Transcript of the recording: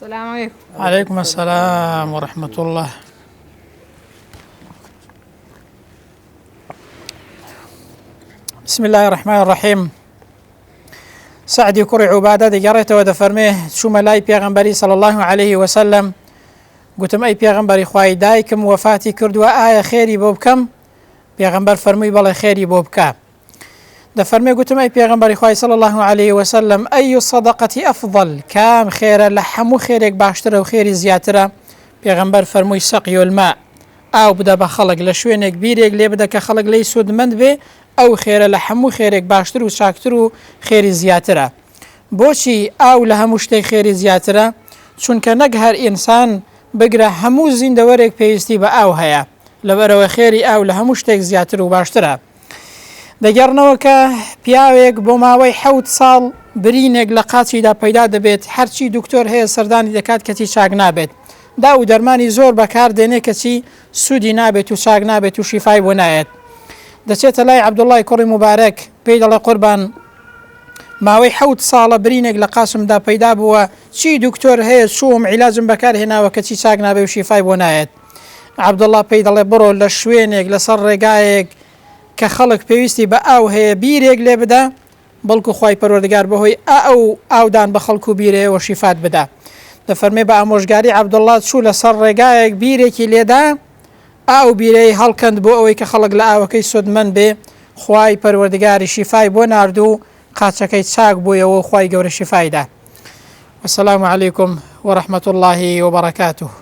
السلام عليكم. عليكم السلام ورحمة الله. بسم الله الرحمن الرحيم. سعدي كري عبادة دقريته ودفرميه شو ملاي بيغنبري صلى الله عليه وسلم قلتم أي بيغنبري خواهي دايكم وفاتي كردوا آية خيري بوبكم بيغنبر فرمي بلا خيري بوبكا دفرمي قلتم أي بيغنبري خواهي صلى الله عليه وسلم أي الصدقة أفضل كام خير لحمو خيرك باشتر وخيري زياترة بيغنبر فرمي سقي الماء أو بدا بخلق لشوينك بيريك لي بدا كخلق لي سود مند بي أو خير لحمو خيرك باشتر وشاكتر وخيري زياترة بوشي أو لهموشتي خيري زياترة چونك نقهر إنسان بقرا همو زندورك بيستي بأو هيا لبرو خيري أو لهموشتك زياتر وباشترة دەگەڕنەوە کە پیاوێک بۆ ماوەی 7 ساڵ برینێک لە قاچیدا پەیدا دەبێت هەرچی دکتۆر هەیە سەردانی دەکات کەچی چاک نابێت دا و دەرمانی زۆر بەکار دێنێ کەچی سوودی نابێت و چاک نابێت و شیفای بۆ نایەت دەچێتە لای عەبدوڵڵای کوڕی موبارەک پێی دەڵێ قوربان ماوەی 7 ساڵە برینێک لە قاسمدا پەیدا بووە چی دکتۆر هەیە چووم عیلاجم بەکار هێناوە کەچی چاک نابێت و شیفای بۆ نایەت عەبدوڵڵا پێی دەڵێ بڕۆ لە شوێنێک لەسەر ڕێگایەک کە خەڵک پێویستی بە ئاو هەیە بیرێک لێ بدە بەڵکو خوای پەروەردگار بەهۆی ئەو ئاودان بە خەڵکو و بیرەوە شیفات بدە دەفەرمێ بە ئامۆژگاری عەبدوڵڵا چوو لەسەر ڕێگایەک بیرێکی لێدا ئاو بیرەی هەڵکەند بۆ ئەوەی کە خەڵک لە ئاوەکەی سودمەند بێ خوای پەروەردگاری شیفای بۆ ناردوو قاچەکەی چاک بوویەوە و خوای گەورە شیفایدا. والسلام عليكم ورحمة الله وبركاته.